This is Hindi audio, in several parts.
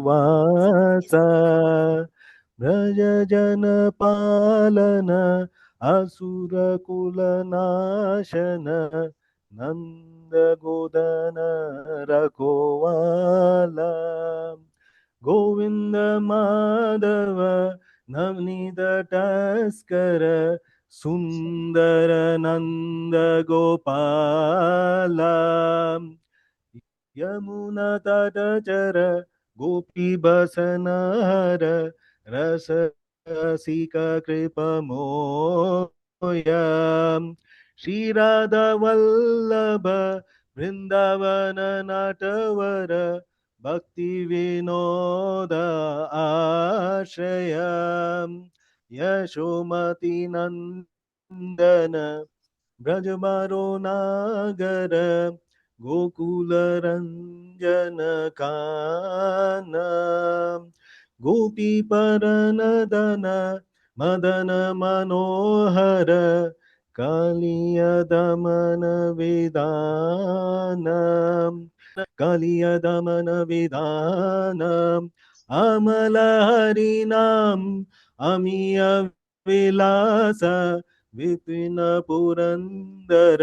वासा व्रज जन पालन असुर कुल नाशन नंद गोदन रखवाला गोविंद माधव नवनीत तस्कर सुंदर नंद गोपाला यमुना तटचर गोपी बसन हर रस रसिक कृप मोय श्री राधा वल्लभ वृंदावन नटवर भक्ति विनोद आश्रय यशोमती नंदन ब्रजबारो नागर गोकुल रंजन कान गोपी परनदन मदन मनोहर कालिय दमन विदान कालिय दमन विदान अमल हरिनाम अमीय विलास विपिन पुरंदर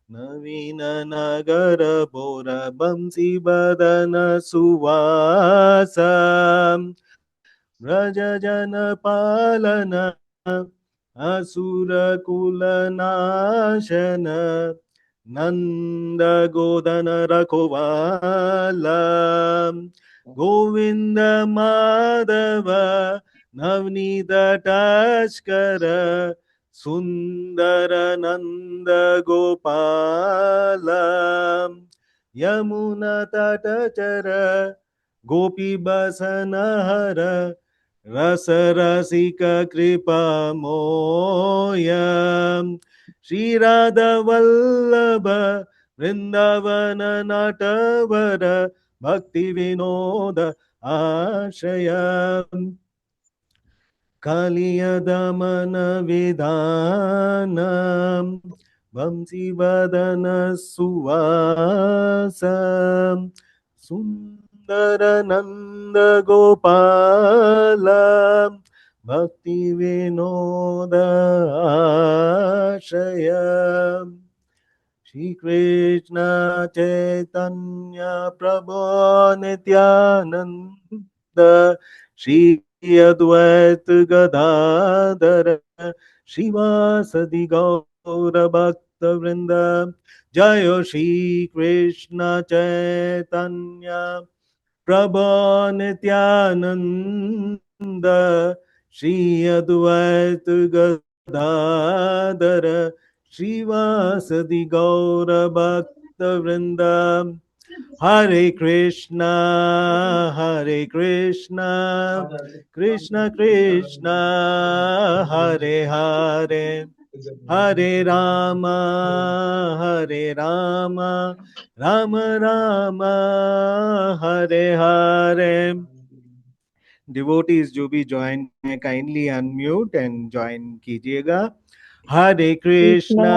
नवीन नगर बोर बंसी बदन सुवास व्रज जन पालन असुर कुल नाशन नंद गोदन रखवाला गोविंद माधव नवनीत तस्कर सुंदर नंद गोपाल यमुना तटचर गोपी बसन हर रस रसिक कृपा मोय श्री राधा वल्लभ वृंदावन नटवर भक्ति विनोद आश्रय कालिय दमन विधान वंशी वदन सुवास सुंदर नंद गोपाल भक्ति विनोद आश्रय श्री कृष्ण चैतन्य प्रभु नित्यानंद श्री अद्वैत गदाधर श्रीवासदि गौर भक्त वृंद जय श्री कृष्ण चैतन्य प्रभु नित्यानंद श्री अद्वैत गदाधर श्रीवासदि गौर भक्त वृंद हरे कृष्णा कृष्ण कृष्ण हरे हरे हरे राम राम राम हरे हरे डिवोटीज जो भी ज्वाइन है काइंडली अनम्यूट एंड ज्वाइन कीजिएगा हरे कृष्णा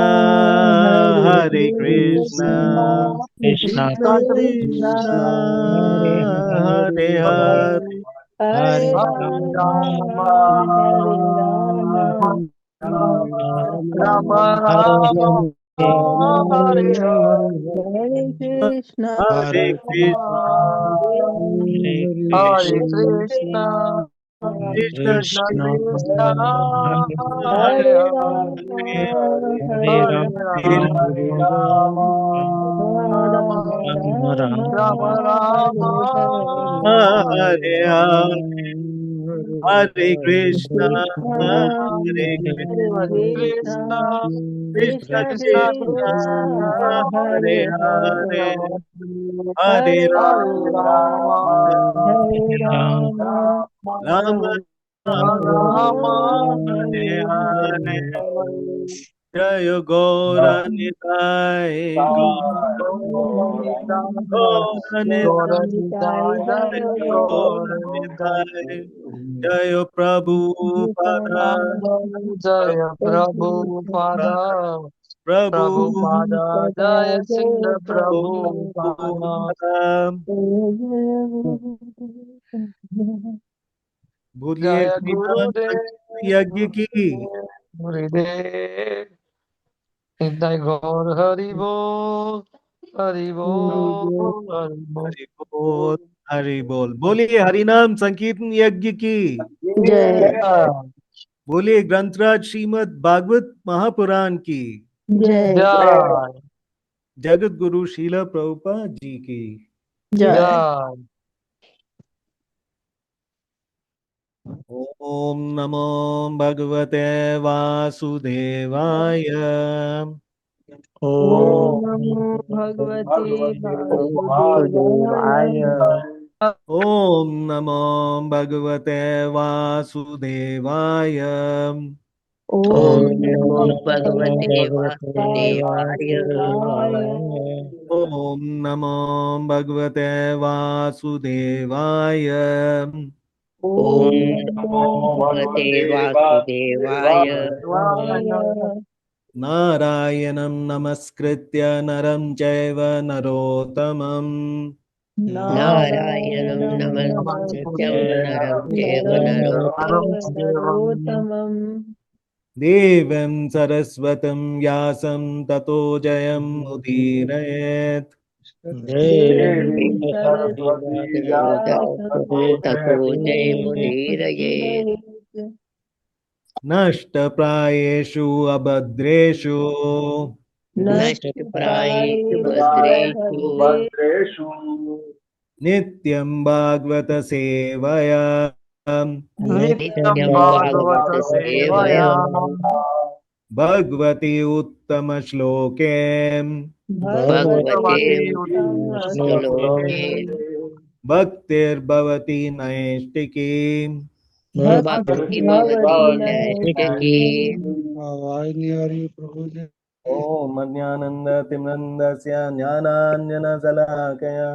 कृष्णा कृष्ण कृष्ण हरे हरे हरे हरे राम हरे राम राम राम हरे हरे कृष्ण हरे कृष्ण हरे हरे कृष्णा कृष्ण कृष्ण कृष्ण कृष्ण हरे हरे राम हरे हरे हरे हरे राम राम राम राम राम हरे हरे कृष्ण कृष्ण हरे हरे कृष्ण कृष्ण कृष्ण कृष्ण कृष्ण कृष्ण कृष्ण कृष्ण हरे हरे हरे हरे हरे हरे हरे राम हरे राम राम राम राम हरे हरे हरे हरे जय गौर निताय गौर गौर निताय निताय जय गौर गौर निताय जय प्रभु पद जय प्रभु पाद प्रभु प्रभु पाद जय सिंह प्रभु पाद पद बोलिए जय हरिनाम गुरुदेव संकीर्तन यज्ञ की। गुरुदेव निताय गौर हरि बोल हरि बोल हरि बोल। हरि बोल, हरि बोल। बोलिए हरिनाम संकीर्तन यज्ञ की। जय बोलिए ग्रंथराज श्रीमद् भागवत महापुराण की। जय जय जगत गुरु शीला प्रभुपाद जी की। जय जय। ओम नमो भगवते वासुदेवाय। ओम ओम नमो भगवते वासुदेवाय। वासुदेवाय। ओम नमो भगवते वासुदेवाय। ओम ओम नमो नमो भगवते भगवते वासुदेवाय। वासुदेवाय। ओम नमो भगवते वासुदेवाय। ओम ओम नमो नमो भगवते भगवते वासुदेवाय। वासुदेवाय। नारायणं नमस्कृत्य नरं चैव नरोत्तमम्। नारायणं नारायणं नमस्कृत्य नमस्कृत्य नरं चैव नरं चैव नरोत्तमम्। नरोत्तमम्। देवीं सरस्वतीं व्यासं ततो जयमुदीरयेत्। देवीं देवीं सरस्वतीं सरस्वतीं व्यासं व्यासं ततो जयमुदीरये। जयमुदीरयेत्। नष्टप्रायेषु अभद्रेषु नष्टप्रायेषु नष्टप्रायेषु भद्रेषु अभद्रेषु नित्यं भागवत सेवया। नित्यं नित्यं भागवत भागवत सेवया सेवया। भगवति उत्तम श्लोके भगवते भगवते भगवती उत्तम श्लोके श्लोके भक्तिर्भवति नैष्टिकी। भक्तिर्भवति भक्तिर्भवति नैष्ठिकी। नैष्ठिकी। आवाज नहीं आ रही है प्रभु जी। ॐ अज्ञानन्दतिम्नन्दस्य ज्ञानाञ्जनशलाकया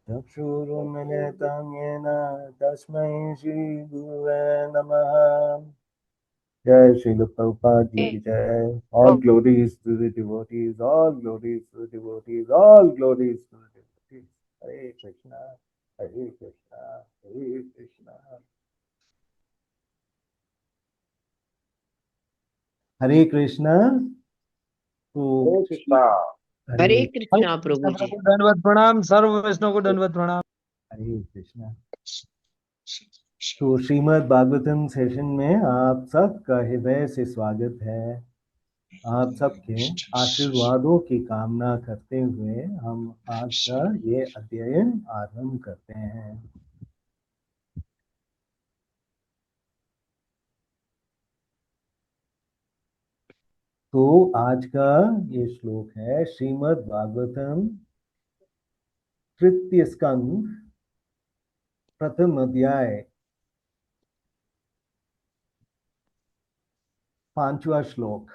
चक्षुरुन्मिलितं येन तस्मै श्रीगुरुवे नमः। जय श्रील प्रभुपाद जी की जय। All glories to the devotees, all glories to the devotees, all glories to the devotees. Hare Krishna, Hare Krishna, Hare Krishna, Hare Krishna। तो हरे हरे कृष्णा प्रभु जी। को दंडवत प्रणाम, सर्व वैष्णव को दंडवत प्रणाम। हरे कृष्णा। तो श्रीमद् भागवतम सेशन में आप सबका हृदय से स्वागत है। आप सबके आशीर्वादों की कामना करते हुए हम आज का ये अध्ययन आरंभ करते हैं। तो आज का ये श्लोक है श्रीमद् भागवतम तृतीय स्कंद प्रथम अध्याय 5वां श्लोक।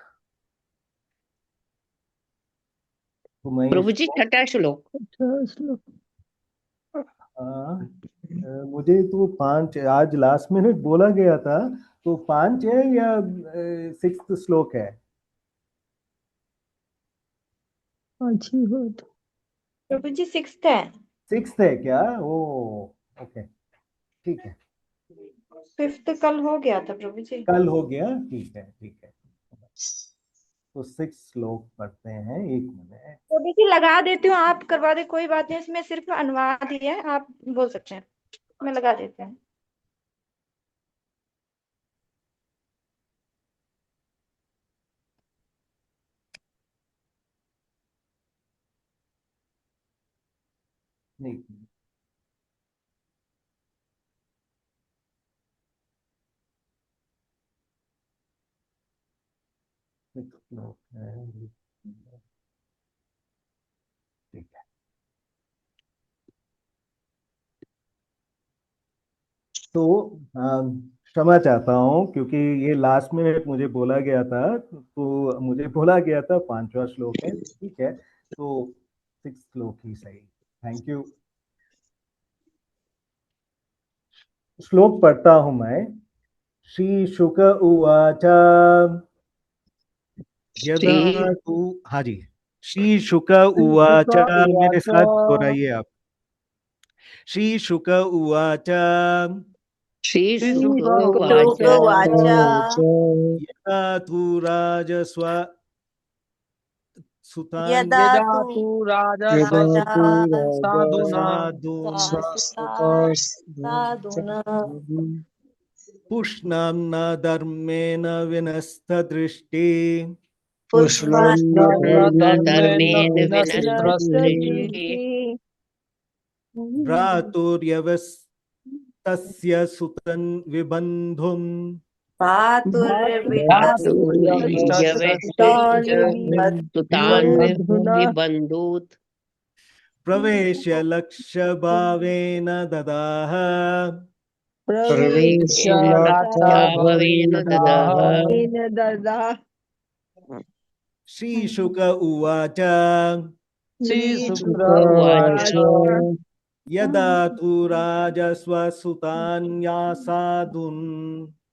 तो मैं प्रभु जी छठा श्लोक। मुझे तो 5 आज लास्ट मिनट बोला गया था, तो 5 है या 6th श्लोक है? अच्छी बात। प्रभु जी 6th है। 6th है क्या? ओ ओके, ठीक है। 5th कल हो गया था प्रभु जी। कल हो गया, ठीक है ठीक है। तो 6 श्लोक पढ़ते हैं। 1 मिनट। प्रभु जी लगा देती हूँ, आप करवा दे, कोई बात नहीं, इसमें सिर्फ अनुवाद ही है, आप बोल सकते हैं, मैं लगा देती हूँ। नहीं, 6 श्लोक है, ठीक है। तो क्षमा चाहता हूँ क्योंकि ये लास्ट मिनट मुझे बोला गया था, तो मुझे बोला गया था 5वां श्लोक है, ठीक है। तो 6 श्लोक ही सही। Thank you. श्लोक पढ़ता हूं मैं। श्री शुक उवाच श्री यदा तु, हाँ जी, श्री शुक श्री शुक उवाच, मेरे उवाच। साथ दोहराइए आप। श्रीशुक उवाच श्रीशुकोवाच श्लोकवाच यदा तु राजस्व सुतान् यदा यदा तु तु राजा यदा तु साधुना साधून् साधुना पुष्णां न धर्मेण विनस्तदृष्टि पुष्णं धर्मेण विनस्तदृष्टिः। भ्रातुर्यवस्तस्य सुतं विबन्धुं सुतान् विबन्धूत् प्रवेश्य लक्ष्यभावेन ददाह प्रवेश्य लक्षाभवेन ददः श्रीशुक उवाच श्रीशुक उवाच यदा तु राजस्वसुतान्यासादुन्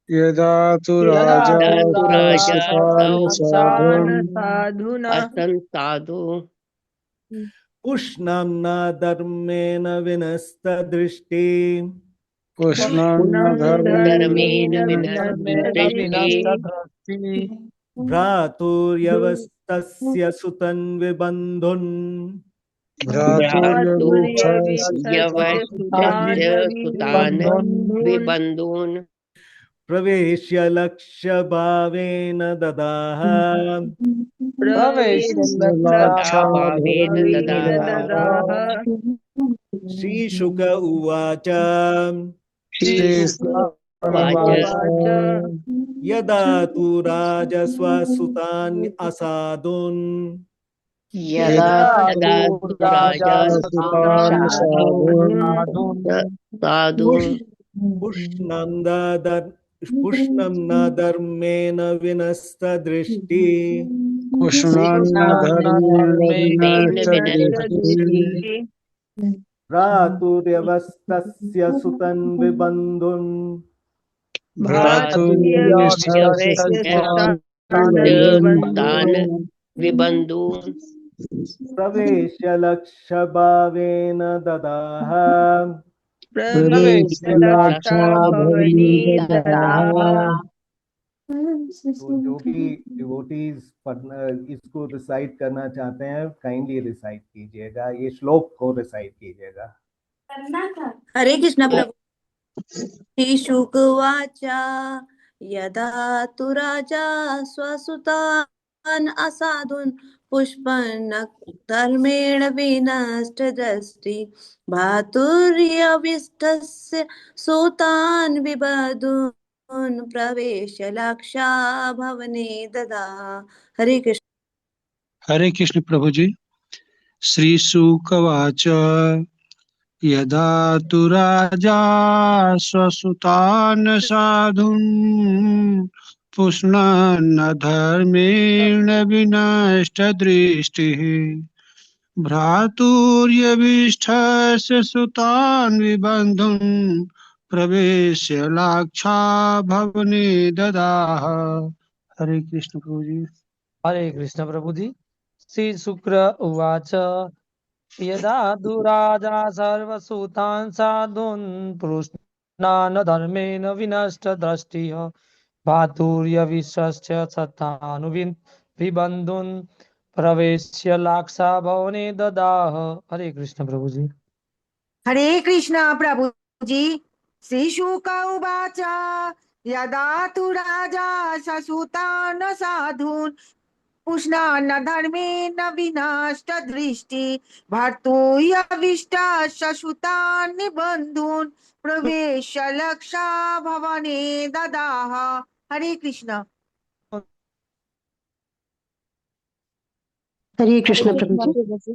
यदा तु यदा तु राजा राजा साधून् असंसाधु पुष्णं न धर्मेण विनस्तदृष्टि पुष्णं धर्मेण विनस्तदृष्टिः। भ्रातुर्यवस्तस्य सुतं विबन्धुन् भ्रातुर्यवस्य सुतान् विबन्धून् प्रवेश्य लक्ष्यभावेन ददाह लक्षाभावेन ददाह श्रीशुक उवाच श्रीशुकोवाच यदा तु राजस्वसुतान् असाधून् यदा तु राजा साधून् पुष्णं न धर्मेण विनस्तदृष्टि पुष्णं भ्रातुर्यवस्तस्य सुतं विबन्धुन् तान् विबन्धून् प्रवेश्य लक्ष्यभावेन ददाह तो जो भी डिवोटीज इसको रिसाइट करना चाहते हैं काइंडली रिसाइट कीजिएगा, ये श्लोक को रिसाइट कीजिएगा। हरे कृष्ण प्रभु। श्रीशुकवाच यदा तु राजा स्वसुतान् असाधून् पुष्पन् धर्मेण विनष्टदृष्टि भ्रातुर्यविष्टस्य सुतान् विबन्धून् प्रवेश्य लक्षा भवने ददाह। हरे कृष्ण। हरे कृष्ण प्रभु जी। श्री शुकवाच यदा तु राजा स्वसुतान् साधून् पुष्णन् धर्मेण विनष्टदृष्टिः भ्रातुर्यविष्ठस्य सुतान् विबन्धुन् प्रवेश्य लाक्षा भवने ददाह। हरे कृष्ण प्रभु जी। हरे कृष्ण प्रभु जी। श्री शुक्र उवाच यदा तु राजा सर्वसूतान् साधून् पुष्णान् धर्मेण विनष्टदृष्टिः भ्रातुर्यविश्वस्य सतानुविबन्धून् प्रवेश्य लाक्षा भवने ददाह। हरे कृष्ण प्रभु जी। हरे कृष्ण प्रभु जी। श्री शुक उवाच यदा तु राजा ससुतान् साधून् पुष्णान् धर्मेण विनष्टदृष्टि भर्तुर्यविष्टस्य सुतान् निबन्धून् प्रवेश्य लक्षा भवने ददाह। हरे कृष्ण। हरे कृष्ण प्रभु जी।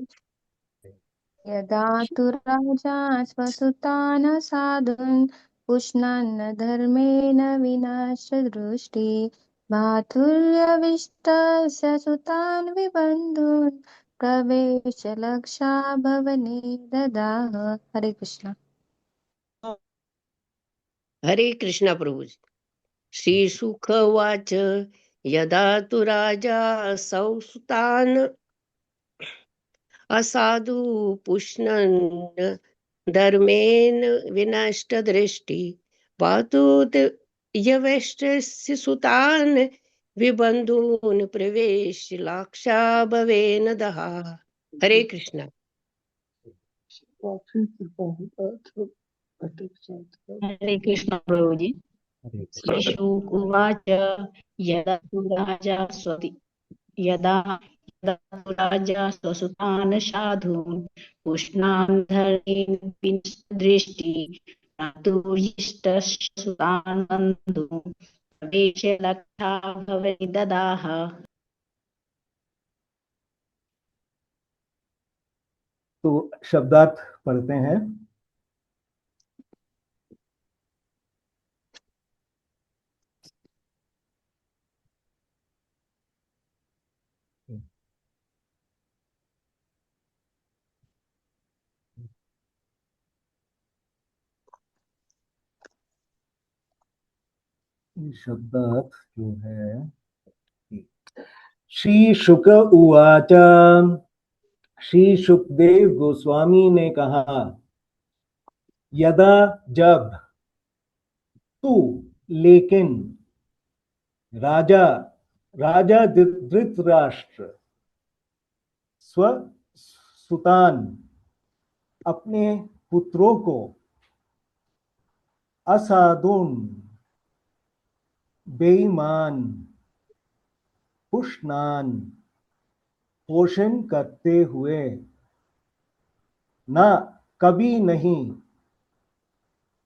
यदा तु राजा स्वसुतान् साधून् पुष्णान् धर्मेण विनाशदृष्टि भ्रातुर्यविष्टस्य सुतान् विबन्धून् प्रवेश्य लक्षा भवने ददाह। हरे कृष्ण। हरे कृष्ण प्रभु जी। श्रीशुकवाच यदा तु राजा सुतान् असाधु पुष्णन् धर्मेण विनष्ट दृष्टि पातुत यवेष्टस्य सुतान् विबन्धून् प्रवेश लाक्षा भवेन दहा। हरे कृष्ण। हरे कृष्ण प्रभुजी। श्रीशुक उवाच यदा तु राजा स्वसुतान् साधून् पुष्णान् धर्मेण दृष्टि सुतान् बन्धून् प्रवेश्य लक्षा भवति ददाह। तो शब्दार्थ पढ़ते हैं। शब्दार्थ जो है, श्री शुक उवाच, श्री सुखदेव गोस्वामी ने कहा, यदा जब, तू लेकिन, राजा धृतराष्ट्र सुतान अपने पुत्रों को असाधुन बेईमान पुष्णान पोषण करते हुए ना कभी नहीं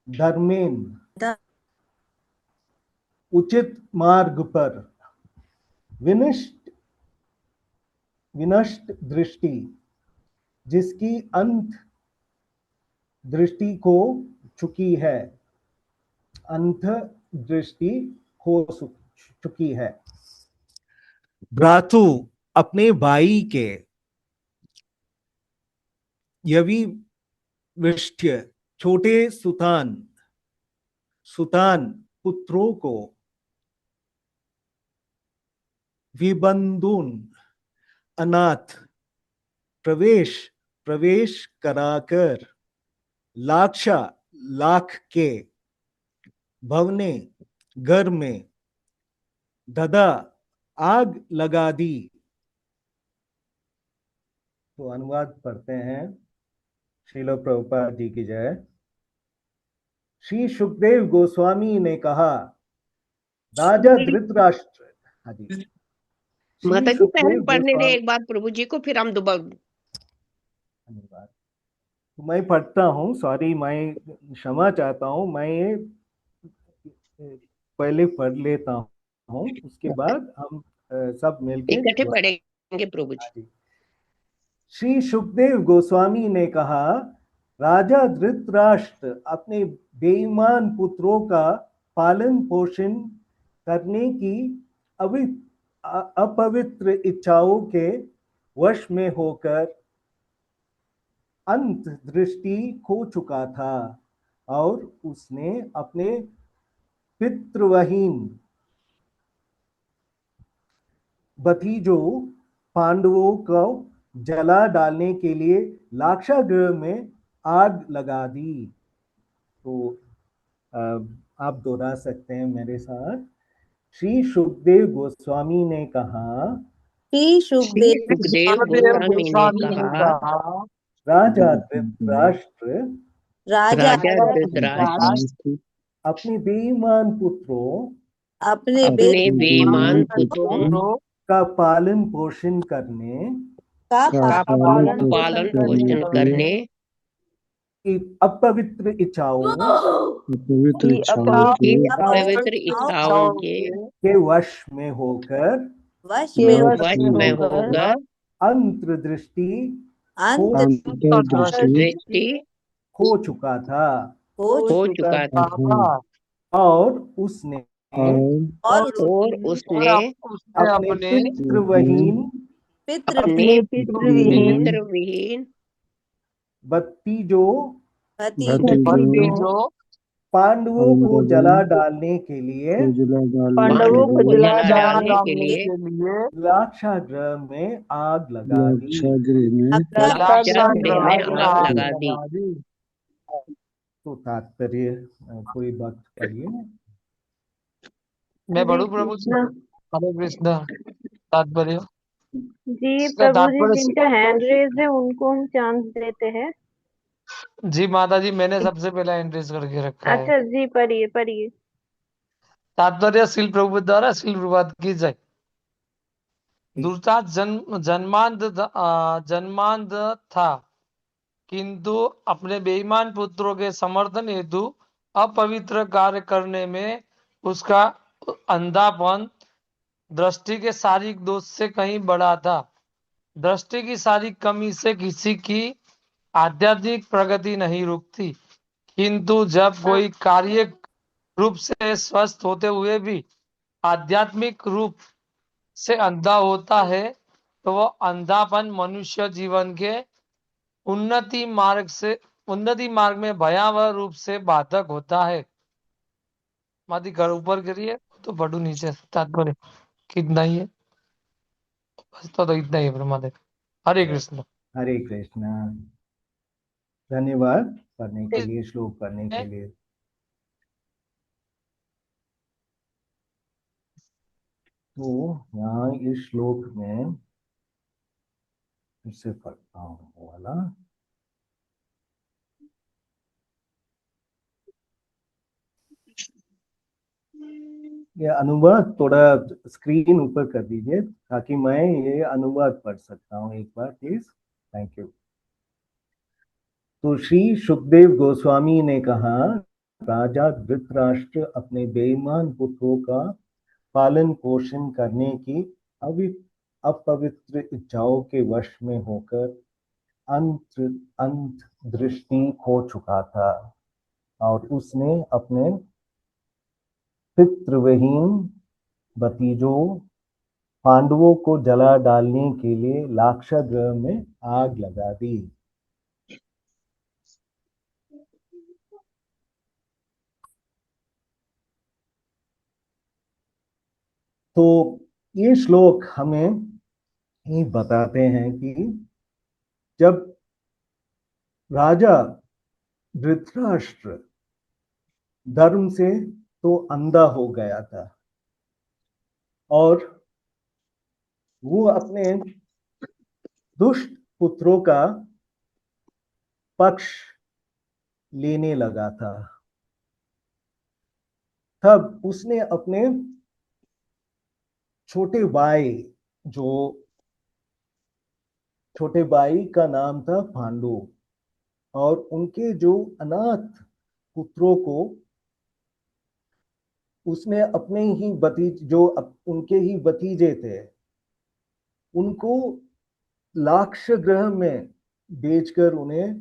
धर्मेन उचित मार्ग पर विनष्ट दृष्टि जिसकी अंत दृष्टि खो चुकी है, अंत दृष्टि खो चुकी है। भ्रातु अपने भाई के यवि विष्ठ्य छोटे सुतान पुत्रों को विबंधुन अनाथ प्रवेश कराकर लाख के भवने घर में ददा आग लगा दी। तो अनुवाद पढ़ते हैं। श्रील प्रभुपाद जी की जय। श्री सुखदेव गोस्वामी ने कहा, राजा धृतराष्ट्र, हाँ जी, माता जी पहले पढ़ने दे एक बार प्रभु जी को, फिर हम दोबारा। धन्यवाद। तो मैं पढ़ता हूँ, सॉरी, मैं क्षमा चाहता हूँ, मैं पहले पढ़ लेता हूँ, उसके बाद हम सब मिलकर इकट्ठे पढ़ेंगे प्रभु जी। श्री सुखदेव गोस्वामी ने कहा, राजा धृतराष्ट्र अपने बेईमान पुत्रों का पालन पोषण करने की अपवित्र इच्छाओं के वश में होकर अंत दृष्टि खो चुका था और उसने अपने पितृवहीन भतीजों पांडवों को जला डालने के लिए लाक्षागृह में आग लगा दी। तो आप दोहरा सकते हैं मेरे साथ। श्री सुखदेव गोस्वामी ने कहा, श्री सुखदेव गोस्वामी ने कहा, राजा धृतराष्ट्र अपने बेईमान पुत्रों का पालन पोषण करने अपवित्र इच्छाओं के वश में होकर अंतर्दृष्टि खो चुका था और उसने अपने पितृवहीन भतीजों पांडवों को जला डालने के लिए लाक्षागृह में आग लगा दी। तो तात्पर्य कोई बात पढ़िए। मैं हरे पढ़ूं प्रभु जी? कृष्णा। हरे कृष्ण। तात्पर्य जी इसका प्रभु जी, तात्पर्य जिनका हैंड रेज है उनको हम चांस देते हैं। जी माता जी, मैंने सबसे पहला एंट्रीज करके रखा है। अच्छा जी, पढ़िए पढ़िए। तात्पर्य श्रील प्रभु द्वारा श्रील प्रभुपाद की जय। दुर्तास जन्मांध था, किंतु अपने बेईमान पुत्रों के समर्थन हेतु अपवित्र कार्य करने में उसका अंधापन दृष्टि के शारीरिक दोष से कहीं बड़ा था। दृष्टि की शारीरिक कमी से किसी की आध्यात्मिक प्रगति नहीं रुकती, किंतु जब कोई कार्य रूप से स्वस्थ होते हुए भी आध्यात्मिक रूप से अंधा होता है, तो वह अंधापन मनुष्य जीवन के उन्नति मार्ग में भयावह रूप से बाधक होता है। मादी घर ऊपर करिए तो पढ़ू नीचे। तात्पर्य कितना ही है, बस तो इतना ही है ब्रह्मादेव। हरे कृष्ण। हरे कृष्णा। धन्यवाद पढ़ने के लिए, श्लोक पढ़ने के लिए। तो यहाँ इस श्लोक में इससे पढ़ता हूँ वो वाला। ये अनुवाद थोड़ा स्क्रीन ऊपर कर दीजिए ताकि मैं ये अनुवाद पढ़ सकता हूँ एक बार प्लीज। Thank you. तो श्री सुखदेव गोस्वामी ने कहा, राजा धृतराष्ट्र अपने बेईमान पुत्रों का पालन पोषण करने की अपवित्र इच्छाओं के वश में होकर अंत दृष्टि खो चुका था और उसने अपने पितृविहीन भतीजों पांडवों को जला डालने के लिए लाक्षागृह में आग लगा दी। तो ये श्लोक हमें ही बताते हैं कि जब राजा धृतराष्ट्र धर्म से तो अंधा हो गया था और वो अपने दुष्ट पुत्रों का पक्ष लेने लगा था, तब उसने अपने छोटे भाई का नाम था पांडु और उनके जो अनाथ पुत्रों को उसने अपने ही उनके ही भतीजे थे उनको लाक्षागृह में बेचकर उन्हें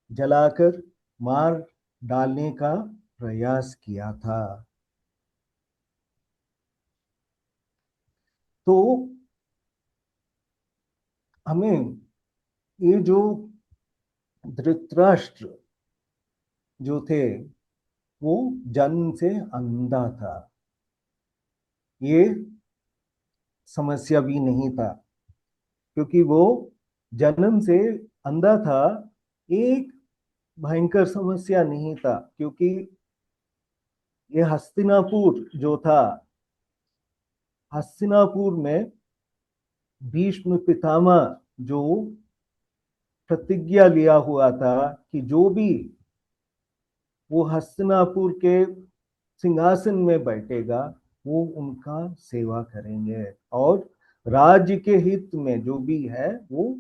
जलाकर मार डालने का प्रयास किया था। तो हमें ये जो धृतराष्ट्र जो थे वो जन्म से अंधा था, ये समस्या भी नहीं था क्योंकि वो जन्म से अंधा था, एक भयंकर समस्या नहीं था क्योंकि ये हस्तिनापुर जो था, हस्तिनापुर में भीष्म पितामह जो प्रतिज्ञा लिया हुआ था कि जो भी वो हस्तिनापुर के सिंहासन में बैठेगा वो उनका सेवा करेंगे और राज्य के हित में जो भी है वो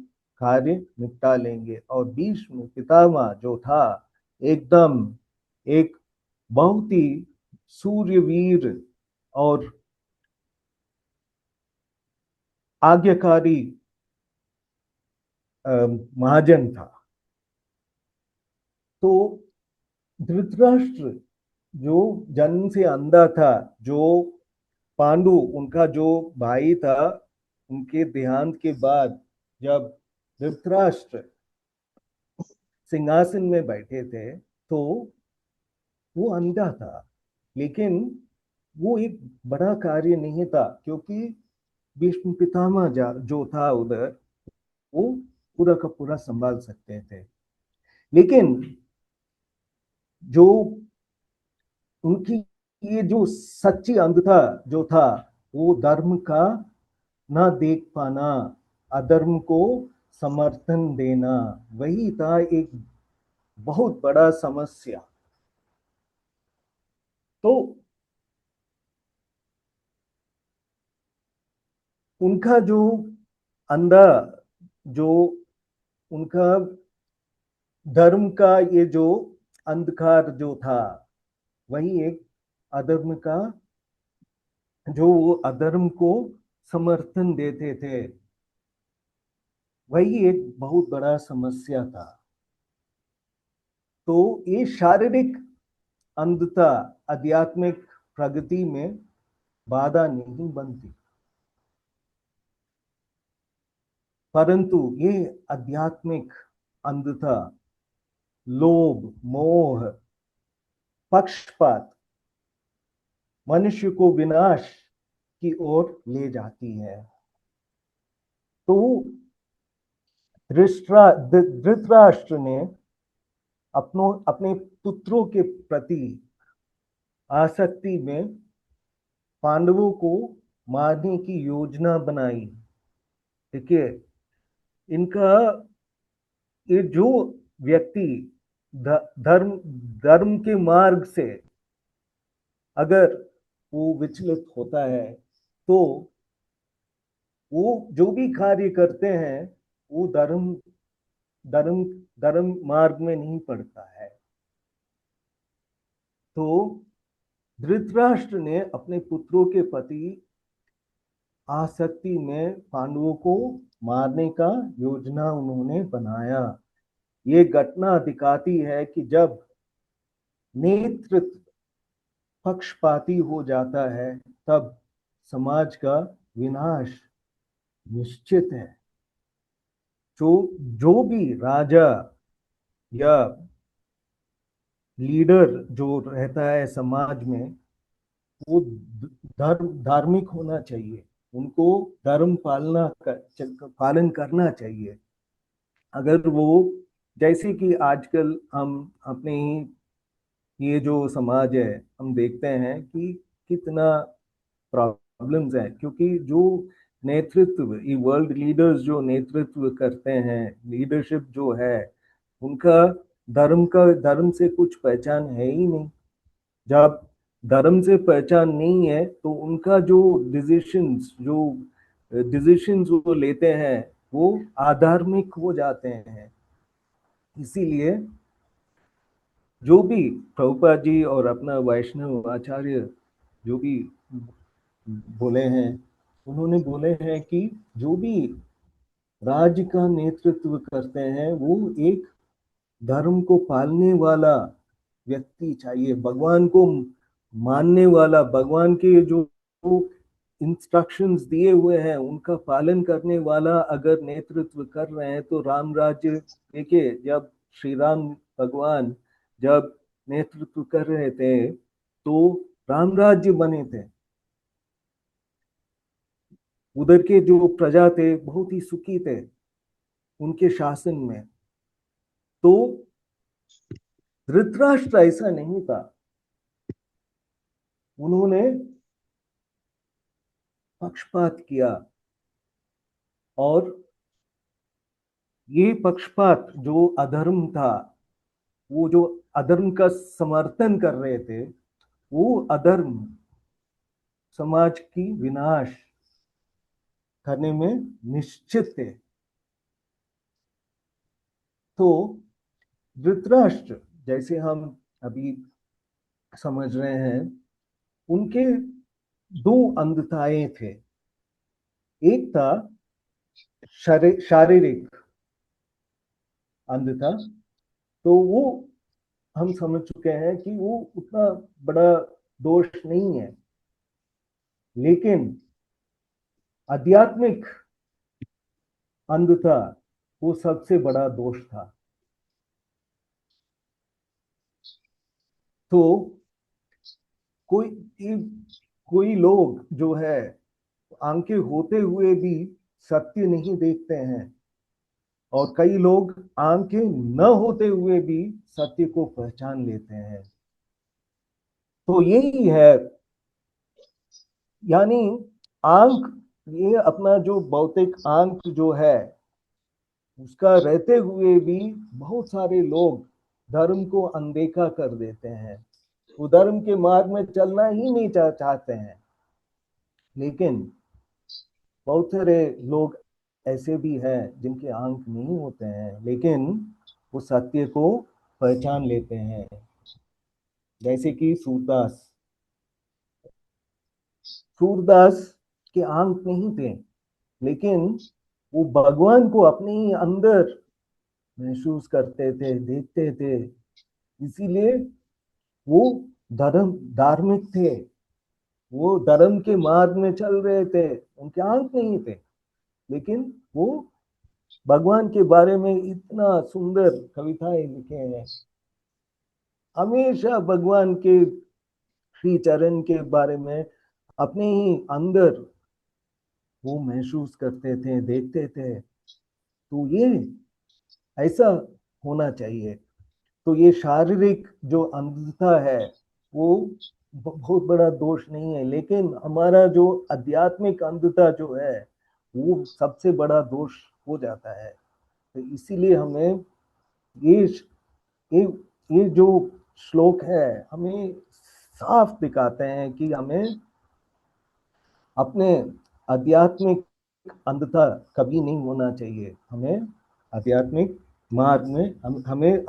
कार्य निपटा लेंगे। और भीष्म पितामह जो था एकदम एक बहुत ही सूर्यवीर और आज्ञाकारी महाजन था। तो धृतराष्ट्र जो जन्म से अंधा था, जो पांडु उनका जो भाई था, उनके देहांत के बाद जब धृतराष्ट्र सिंहासन में बैठे थे तो वो अंधा था, लेकिन वो एक बड़ा कार्य नहीं था क्योंकि भीष्म पितामह जो था उधर वो पूरा का पूरा संभाल सकते थे। लेकिन जो उनकी ये जो सच्ची अंधता जो था, वो धर्म का ना देख पाना, अधर्म को समर्थन देना, वही था एक बहुत बड़ा समस्या। तो उनका जो अंधा, जो उनका धर्म का ये जो अंधकार जो था, वही एक अधर्म का, जो वो अधर्म को समर्थन देते थे, वही एक बहुत बड़ा समस्या था। तो ये शारीरिक अंधता आध्यात्मिक प्रगति में बाधा नहीं बनती, परंतु ये आध्यात्मिक अंधता, लोभ, मोह, पक्षपात मनुष्य को विनाश की ओर ले जाती है। तो धृतराष्ट्र ने अपने पुत्रों के प्रति आसक्ति में पांडवों को मारने की योजना बनाई। ठीक है, इनका ये जो व्यक्ति धर्म के मार्ग से अगर वो विचलित होता है, तो वो जो भी कार्य करते हैं वो धर्म मार्ग में नहीं पड़ता है। तो धृतराष्ट्र ने अपने पुत्रों के प्रति आसक्ति में पांडवों को मारने का योजना उन्होंने बनाया। ये घटना दिखाती है कि जब नेतृत्व पक्षपाती हो जाता है, तब समाज का विनाश निश्चित है। जो भी राजा या लीडर जो रहता है समाज में, वो धार्मिक होना चाहिए, उनको धर्म पालन करना चाहिए। अगर वो, जैसे कि आजकल हम अपने ही ये जो समाज है, हम देखते हैं कि कितना प्रॉब्लम्स है, क्योंकि जो नेतृत्व, ये वर्ल्ड लीडर्स जो नेतृत्व करते हैं, लीडरशिप जो है, उनका धर्म से कुछ पहचान है ही नहीं। जब धर्म से पहचान नहीं है, तो उनका जो डिसीजंस वो लेते हैं, वो अधार्मिक हो जाते हैं। इसीलिए जो भी प्रभुपाद जी और अपना वैष्णव आचार्य जो भी बोले हैं, उन्होंने बोले हैं कि जो भी राज्य का नेतृत्व करते हैं, वो एक धर्म को पालने वाला व्यक्ति चाहिए, भगवान को मानने वाला, भगवान के जो इंस्ट्रक्शंस दिए हुए हैं उनका पालन करने वाला अगर नेतृत्व कर रहे हैं, तो राम राज्य, देखिए जब श्री राम भगवान जब नेतृत्व कर रहे थे, तो राम राज्य बने थे। उधर के जो प्रजा थे बहुत ही सुखी थे उनके शासन में। तो धृतराष्ट्र ऐसा नहीं था, उन्होंने पक्षपात किया, और ये पक्षपात जो अधर्म था, वो जो अधर्म का समर्थन कर रहे थे, वो अधर्म समाज की विनाश करने में निश्चित थे। तो धृतराष्ट्र, जैसे हम अभी समझ रहे हैं, उनके दो अंधताएं थे। एक था शारीरिक अंधता, तो वो हम समझ चुके हैं कि वो उतना बड़ा दोष नहीं है, लेकिन आध्यात्मिक अंधता वो सबसे बड़ा दोष था। तो कोई लोग जो है, आंखें होते हुए भी सत्य नहीं देखते हैं, और कई लोग आंखें न होते हुए भी सत्य को पहचान लेते हैं। तो यही है, यानी आंख, ये अपना जो भौतिक आंख जो है उसका रहते हुए भी बहुत सारे लोग धर्म को अनदेखा कर देते हैं। वो धर्म के मार्ग में चलना ही नहीं चाहते हैं। लेकिन बहुत सारे लोग ऐसे भी हैं जिनके आंख नहीं होते हैं, लेकिन वो सत्य को पहचान लेते हैं। जैसे कि सूरदास के आंख नहीं थे, लेकिन वो भगवान को अपने ही अंदर महसूस करते थे, देखते थे। इसीलिए वो धार्मिक थे, वो धर्म के मार्ग में चल रहे थे। उनके आंख नहीं थे, लेकिन वो भगवान के बारे में इतना सुंदर कविताएं लिखे हैं। हमेशा भगवान के श्री चरण के बारे में अपने ही अंदर वो महसूस करते थे, देखते थे। तो ये ऐसा होना चाहिए। तो ये शारीरिक जो अंधता है वो बहुत बड़ा दोष नहीं है, लेकिन हमारा जो आध्यात्मिक अंधता जो है वो सबसे बड़ा दोष हो जाता है। तो इसीलिए हमें ये ये ये जो श्लोक है हमें साफ दिखाते हैं कि हमें अपने आध्यात्मिक अंधता कभी नहीं होना चाहिए। हमें आध्यात्मिक मार्ग में हमें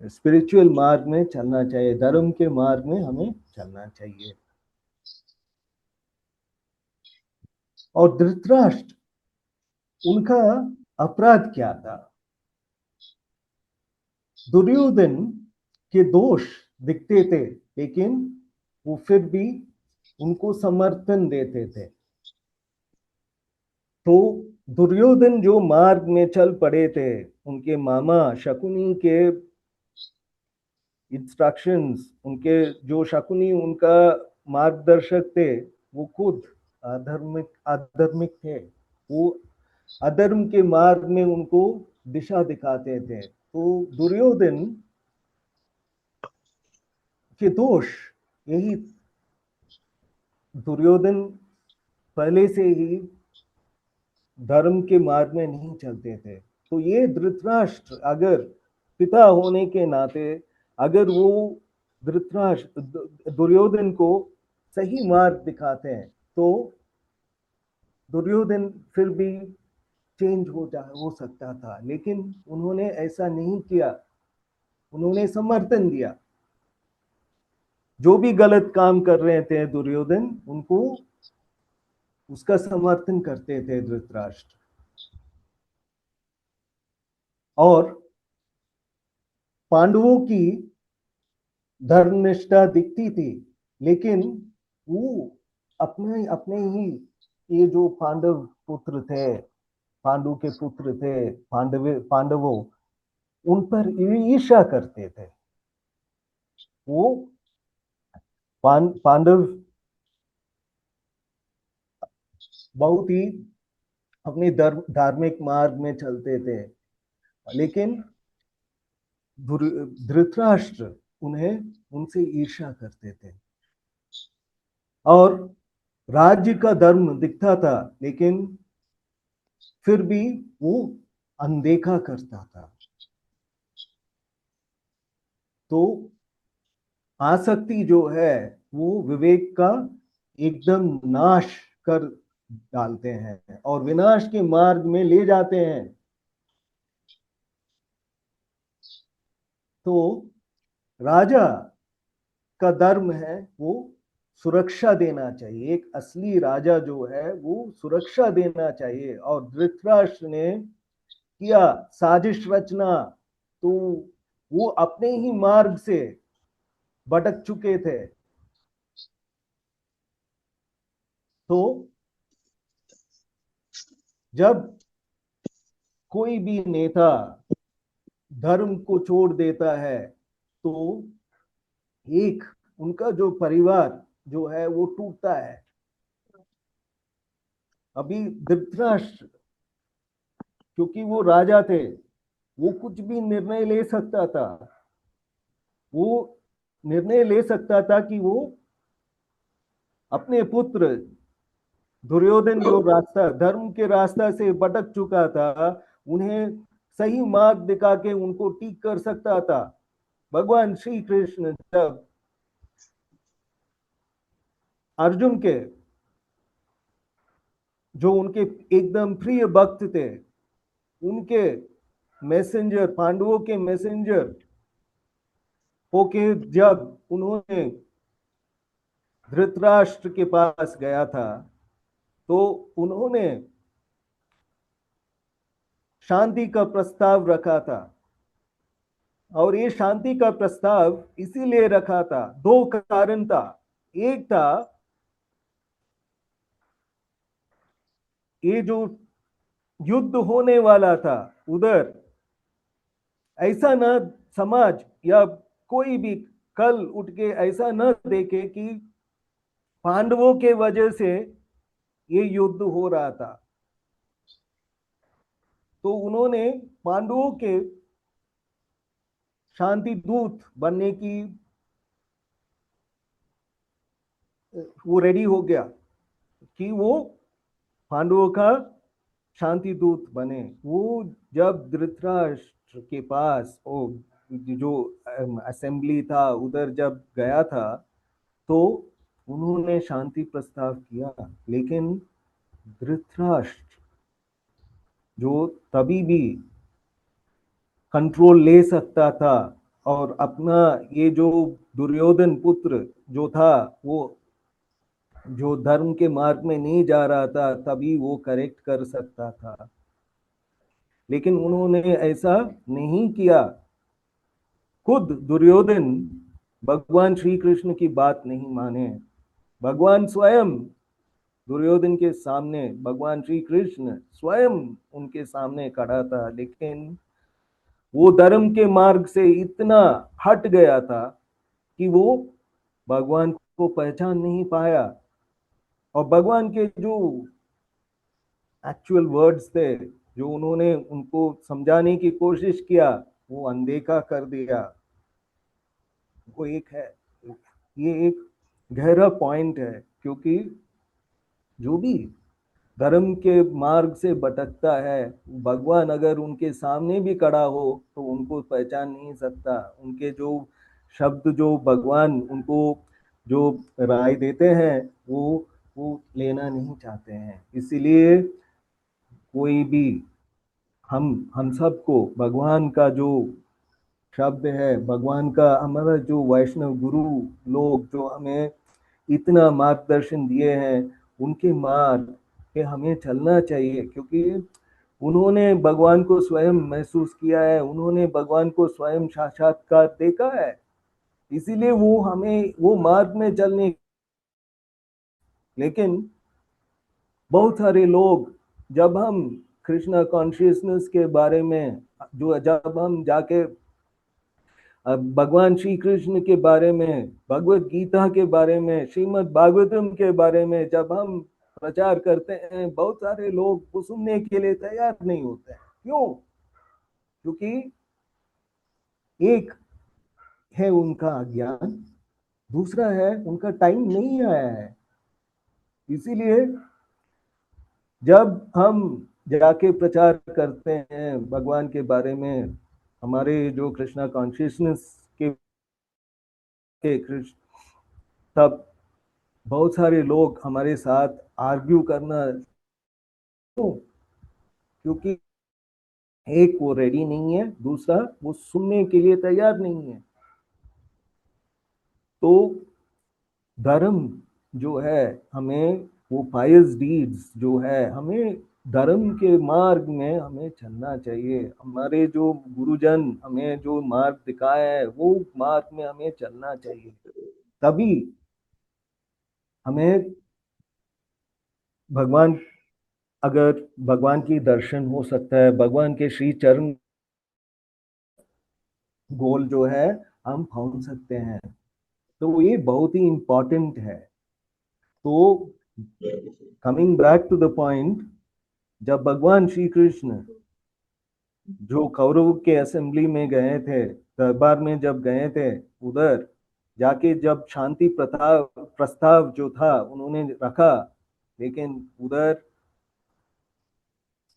स्पिरिचुअल मार्ग में चलना चाहिए, धर्म के मार्ग में हमें चलना चाहिए। और धृतराष्ट्र, उनका अपराध क्या था? दुर्योधन के दोष दिखते थे, लेकिन वो फिर भी उनको समर्थन देते थे। तो दुर्योधन जो मार्ग में चल पड़े थे, उनके मामा शकुनी के इंस्ट्रक्शंस, उनके जो शकुनी उनका मार्गदर्शक थे, वो खुद अधर्मिक थे। वो अधर्म के मार्ग में उनको दिशा दिखाते थे। तो दुर्योधन के दोष यही, दुर्योधन पहले से ही धर्म के मार्ग में नहीं चलते थे। तो ये धृतराष्ट्र अगर पिता होने के नाते अगर वो दुर्योधन को सही मार्ग दिखाते हैं तो दुर्योधन फिर भी चेंज हो सकता था। लेकिन उन्होंने ऐसा नहीं किया, उन्होंने समर्थन दिया। जो भी गलत काम कर रहे थे दुर्योधन, उनको उसका समर्थन करते थे धृतराष्ट्र। और पांडवों की धर्मनिष्ठा दिखती थी, लेकिन वो अपने अपने ही ये जो पांडव पुत्र थे, पांडु के पुत्र थे, पांडवों, उन पर ईर्ष्या करते थे। वो पांडव बहुत ही अपने धार्मिक मार्ग में चलते थे, लेकिन धृतराष्ट्र उनसे ईर्ष्या करते थे। और राज्य का धर्म दिखता था, लेकिन फिर भी वो अनदेखा करता था। तो आसक्ति जो है वो विवेक का एकदम नाश कर डालते हैं और विनाश के मार्ग में ले जाते हैं। तो राजा का धर्म है वो सुरक्षा देना चाहिए। एक असली राजा जो है वो सुरक्षा देना चाहिए। और धृतराष्ट्र ने किया साजिश रचना, तो वो अपने ही मार्ग से भटक चुके थे। तो जब कोई भी नेता धर्म को छोड़ देता है तो एक उनका जो परिवार जो है वो टूटता है। अभी धृतराष्ट्र क्योंकि वो राजा थे, वो कुछ भी निर्णय ले सकता था। वो निर्णय ले सकता था कि वो अपने पुत्र दुर्योधन जो रास्ता, धर्म के रास्ता से भटक चुका था, उन्हें सही मार्ग दिखा के उनको ठीक कर सकता था। भगवान श्री कृष्ण जब अर्जुन के, जो उनके एकदम प्रिय भक्त थे, उनके मैसेंजर, पांडवों के मैसेंजर होके जब उन्होंने धृतराष्ट्र के पास गया था, तो उन्होंने शांति का प्रस्ताव रखा था। और ये शांति का प्रस्ताव इसीलिए रखा था, दो कारण था। एक था, ये जो युद्ध होने वाला था उधर, ऐसा न समाज या कोई भी कल उठ के ऐसा न देखे कि पांडवों के वजह से ये युद्ध हो रहा था। तो उन्होंने पांडवों के शांति दूत बनने की वो रेडी हो गया कि वो पांडवों का शांति दूत बने। वो जब धृतराष्ट्र के पास वो जो असेंबली था उधर जब गया था, तो उन्होंने शांति प्रस्ताव किया, लेकिन धृतराष्ट्र जो तभी भी कंट्रोल ले सकता था और अपना ये जो दुर्योधन पुत्र जो था, वो जो धर्म के मार्ग में नहीं जा रहा था, तभी वो करेक्ट कर सकता था। लेकिन उन्होंने ऐसा नहीं किया। खुद दुर्योधन भगवान श्री कृष्ण की बात नहीं माने। भगवान स्वयं दुर्योधन के सामने, भगवान श्री कृष्ण स्वयं उनके सामने खड़ा था, लेकिन वो धर्म के मार्ग से इतना हट गया था कि वो भगवान को पहचान नहीं पाया। और भगवान के जो एक्चुअल वर्ड्स थे, जो उन्होंने उनको समझाने की कोशिश किया, वो अनदेखा कर दिया। वो एक है, ये एक गहरा पॉइंट है, क्योंकि जो भी धर्म के मार्ग से भटकता है, भगवान अगर उनके सामने भी खड़ा हो तो उनको पहचान नहीं सकता। उनके जो शब्द, जो भगवान उनको जो राय देते हैं, वो लेना नहीं चाहते हैं। इसीलिए कोई भी हम सबको भगवान का जो शब्द है, भगवान का, हमारा जो वैष्णव गुरु लोग जो हमें इतना मार्गदर्शन दिए हैं, उनके मार्ग पे हमें चलना चाहिए, क्योंकि उन्होंने भगवान को स्वयं महसूस किया है, उन्होंने भगवान को स्वयं साक्षात्कार देखा है। इसीलिए वो हमें वो मार्ग में चलने। लेकिन बहुत सारे लोग, जब हम कृष्णा कॉन्शियसनेस के बारे में, जो जब हम जाके भगवान श्री कृष्ण के बारे में, भगवत गीता के बारे में, श्रीमद् भागवतम के बारे में जब हम प्रचार करते हैं, बहुत सारे लोग वो सुनने के लिए तैयार नहीं होते हैं। क्यों? क्योंकि एक है उनका अज्ञान, दूसरा है उनका टाइम नहीं आया है। इसीलिए जब हम जाके प्रचार करते हैं भगवान के बारे में, हमारे जो कृष्णा कॉन्शियसनेस के कृष्ण, तब बहुत सारे लोग हमारे साथ आर्ग्यू करना, क्योंकि एक वो रेडी नहीं है, दूसरा वो सुनने के लिए तैयार नहीं है। तो धर्म जो है, हमें वो पायस डीड्स जो है, हमें धर्म के मार्ग में हमें चलना चाहिए। हमारे जो गुरुजन हमें जो मार्ग दिखाया है, वो मार्ग में हमें चलना चाहिए। तभी हमें भगवान, अगर भगवान की दर्शन हो सकता है, भगवान के श्री चरण गोल जो है हम पहुंच सकते हैं। तो ये बहुत ही इंपॉर्टेंट है। तो coming back to the point, जब भगवान श्री कृष्ण जो कौरव के असेंबली में गए थे, दरबार में जब गए थे, उधर जाके जब शांति प्रस्ताव जो था उन्होंने रखा, लेकिन उधर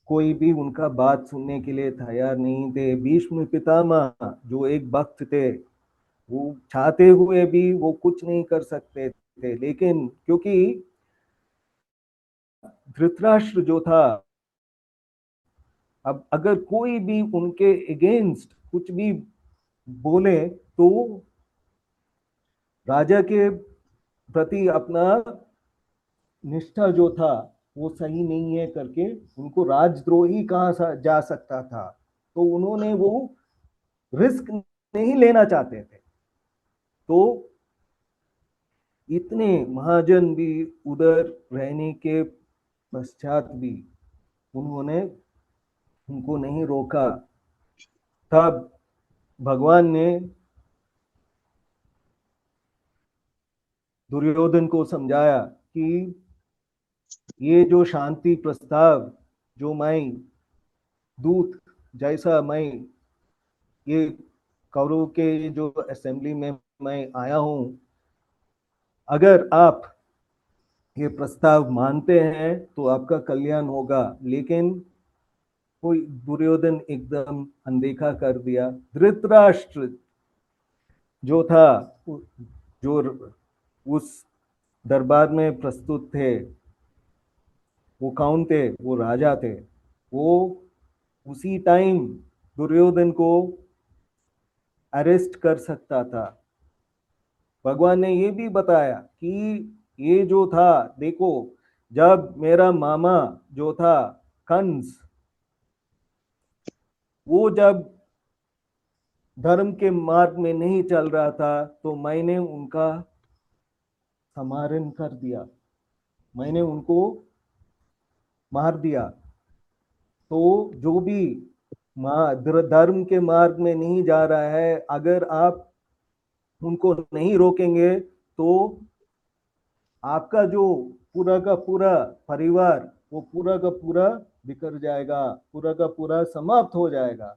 कोई भी उनका बात सुनने के लिए तैयार नहीं थे। भीष्म पितामह जो एक भक्त थे, वो चाहते हुए भी वो कुछ नहीं कर सकते थे, लेकिन क्योंकि धृतराष्ट्र जो था, अब अगर कोई भी उनके अगेंस्ट कुछ भी बोले तो राजा के प्रति अपना निष्ठा जो था वो सही नहीं है करके उनको राजद्रोही कहा जा सकता था। तो उन्होंने वो रिस्क नहीं लेना चाहते थे। तो इतने महाजन भी उधर रहने के पश्चात भी उन्होंने उनको नहीं रोका। तब भगवान ने दुर्योधन को समझाया कि ये जो शांति प्रस्ताव जो मैं दूत जैसा मैं ये कौरव के जो असेंबली में मैं आया हूं, अगर आप ये प्रस्ताव मानते हैं तो आपका कल्याण होगा। लेकिन कोई दुर्योधन एकदम अनदेखा कर दिया। धृतराष्ट्र जो था, जो उस दरबार में प्रस्तुत थे, वो कौन थे? वो राजा थे। वो उसी टाइम दुर्योधन को अरेस्ट कर सकता था। भगवान ने ये भी बताया कि ये जो था, देखो, जब मेरा मामा जो था कंस, वो जब धर्म के मार्ग में नहीं चल रहा था तो मैंने उनका संहारण कर दिया, मैंने उनको मार दिया। तो जो भी धर्म के मार्ग में नहीं जा रहा है, अगर आप उनको नहीं रोकेंगे तो आपका जो पूरा का पूरा परिवार वो पूरा का पूरा बिखर जाएगा, पूरा का पूरा समाप्त हो जाएगा।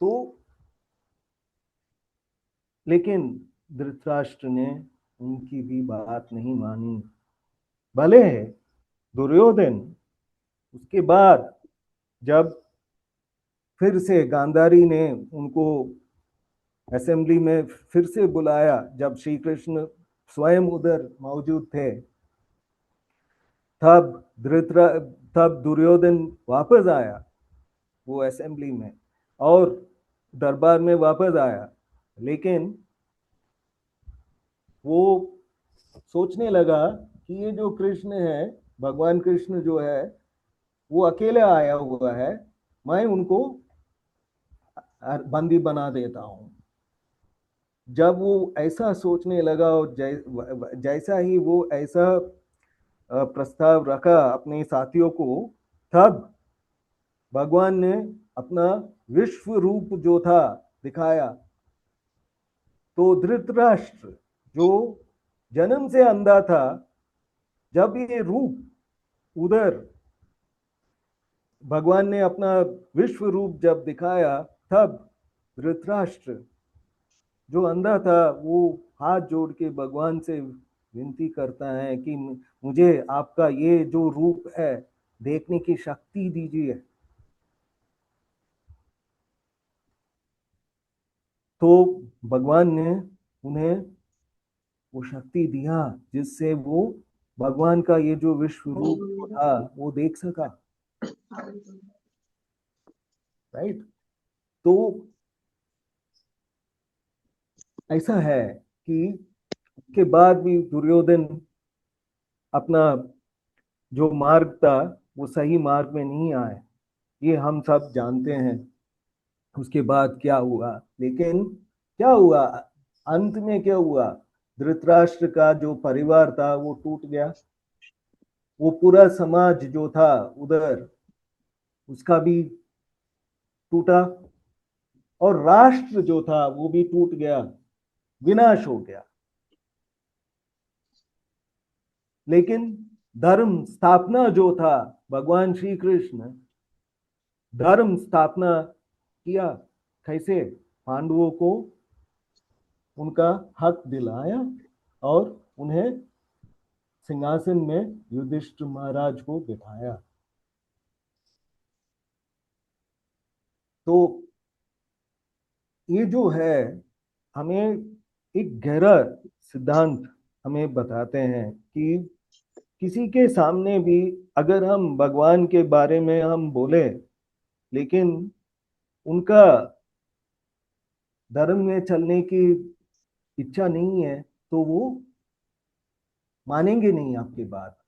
तो लेकिन धृतराष्ट्र ने उनकी भी बात नहीं मानी। भले दुर्योधन उसके बाद जब फिर से गांधारी ने उनको असेंबली में फिर से बुलाया, जब श्री कृष्ण स्वयं उधर मौजूद थे, तब दुर्योधन वापस आया वो असेंबली में और दरबार में वापस आया। लेकिन वो सोचने लगा कि ये जो कृष्ण है, भगवान कृष्ण जो है, वो अकेला आया हुआ है, मैं उनको बंदी बना देता हूं। जब वो ऐसा सोचने लगा और जैसा ही वो ऐसा प्रस्ताव रखा अपने साथियों को, तब भगवान ने अपना विश्व रूप जो था दिखाया। तो धृतराष्ट्र जो जन्म से अंधा था, जब ये रूप उधर भगवान ने अपना विश्व रूप जब दिखाया, तब धृतराष्ट्र जो अंधा था वो हाथ जोड़ के भगवान से विनती करता है कि मुझे आपका ये जो रूप है देखने की शक्ति दीजिए। तो भगवान ने उन्हें वो शक्ति दिया जिससे वो भगवान का ये जो विश्व रूप था वो देख सका। राइट? तो ऐसा है कि उसके बाद भी दुर्योधन अपना जो मार्ग था वो सही मार्ग में नहीं आए, ये हम सब जानते हैं। उसके बाद क्या हुआ? लेकिन क्या हुआ अंत में? क्या हुआ? धृतराष्ट्र का जो परिवार था वो टूट गया, वो पूरा समाज जो था उधर उसका भी टूटा, और राष्ट्र जो था वो भी टूट गया, विनाश हो गया। लेकिन धर्म स्थापना जो था, भगवान श्री कृष्ण धर्म स्थापना किया, कैसे पांडवों को उनका हक दिलाया और उन्हें सिंहासन में युधिष्ठिर महाराज को बिठाया। तो ये जो है हमें एक गहरा सिद्धांत हमें बताते हैं कि किसी के सामने भी अगर हम भगवान के बारे में हम बोले लेकिन उनका धर्म में चलने की इच्छा नहीं है तो वो मानेंगे नहीं आपकी बात,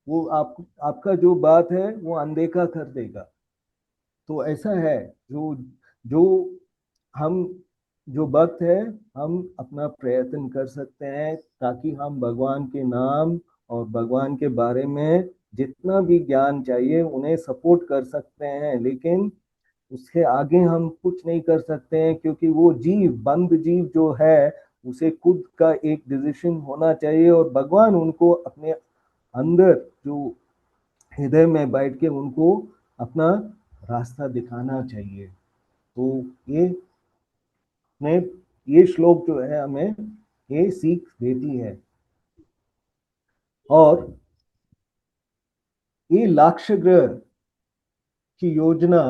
वो आपका जो बात है वो अनदेखा कर देगा। तो ऐसा है जो जो हम जो भक्त है हम अपना प्रयत्न कर सकते हैं ताकि हम भगवान के नाम और भगवान के बारे में जितना भी ज्ञान चाहिए उन्हें सपोर्ट कर सकते हैं, लेकिन उसके आगे हम कुछ नहीं कर सकते हैं क्योंकि वो जीव बंद जीव जो है उसे खुद का एक डिसीजन होना चाहिए और भगवान उनको अपने अंदर जो हृदय में बैठ के उनको अपना रास्ता दिखाना चाहिए। तो ये श्लोक जो है हमें ये सीख देती है। और ये लाक्ष्य ग्रह की योजना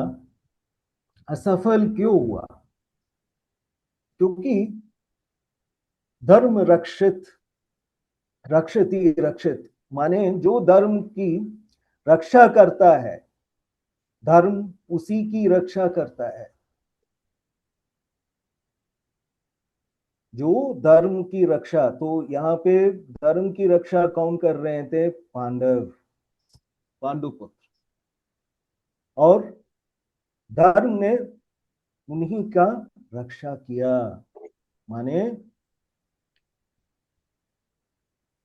असफल क्यों हुआ? क्योंकि धर्म रक्षित माने जो धर्म की रक्षा करता है धर्म उसी की रक्षा करता है। जो धर्म की रक्षा, तो यहाँ पे धर्म की रक्षा कौन कर रहे थे? पांडुपुत्र। और धर्म ने उन्हीं का रक्षा किया, माने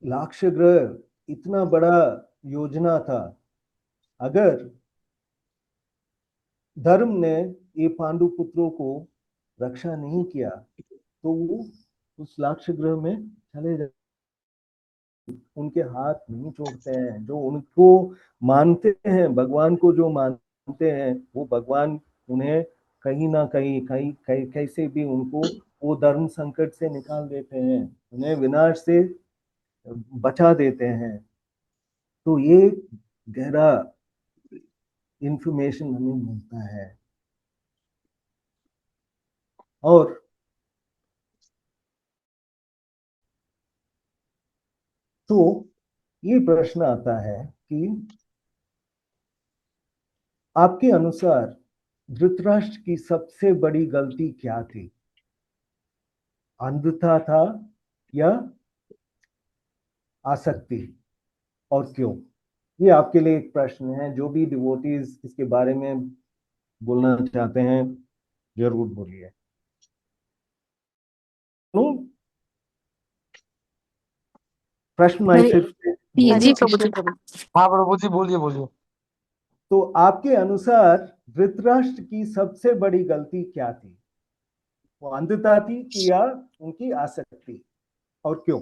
लाक्ष्य ग्रह इतना बड़ा योजना था। अगर धर्म ने ये पांडुपुत्रों को रक्षा नहीं किया तो वो उस लाक्ष्य ग्रह में चले जाते, उनके हाथ नहीं छोड़ते हैं। जो उनको मानते हैं, भगवान को जो मानते हैं, वो भगवान उन्हें कहीं ना कहीं कैसे भी उनको वो धर्म संकट से निकाल देते हैं, उन्हें विनाश से बचा देते हैं। तो ये गहरा इंफॉर्मेशन हमें मिलता है। और तो ये प्रश्न आता है कि आपके अनुसार धृतराष्ट्र की सबसे बड़ी गलती क्या थी? अंधता था या आसक्ति, और क्यों? ये आपके लिए एक प्रश्न है। जो भी डिवोटीज इसके बारे में बोलना चाहते हैं जरूर बोलिए। प्रश्न मैं सिर्फ जी प्रभु जी। हाँ प्रभु जी बोलिए बोलिए। तो आपके अनुसार धृतराष्ट्र की सबसे बड़ी गलती क्या थी? वो अंधता थी कि या उनकी आसक्ति, और क्यों?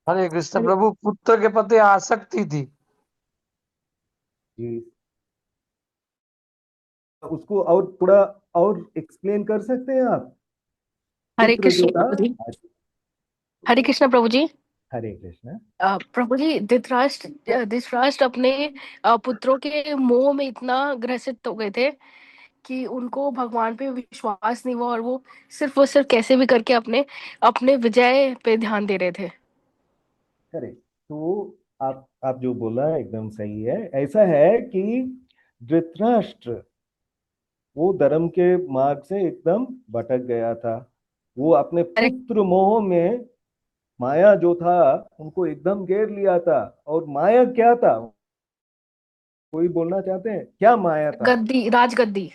हरे कृष्ण प्रभु, पुत्र के प्रति आसक्ति थी। जी, उसको और थोड़ा और एक्सप्लेन कर सकते हैं आप? हरे पुत्र जो कृष्ण था। प्रभु जी। हरे कृष्ण प्रभु जी। हरे कृष्ण। प्रभु जी, धृतराष्ट्र अपने पुत्रों के मोह में इतना ग्रसित हो गए थे कि उनको भगवान पे विश्वास नहीं हुआ और वो सिर्फ कैसे भी करके अपने अपने विजय पे ध्यान दे रहे थे। करेक्ट। तो आप जो बोला एकदम सही है। ऐसा है कि धृतराष्ट्र वो धर्म के मार्ग से एकदम भटक गया था। वो अपने पुत्र मोह में माया जो था उनको एकदम घेर लिया था। और माया क्या था? कोई बोलना चाहते हैं क्या माया था? राजगद्दी।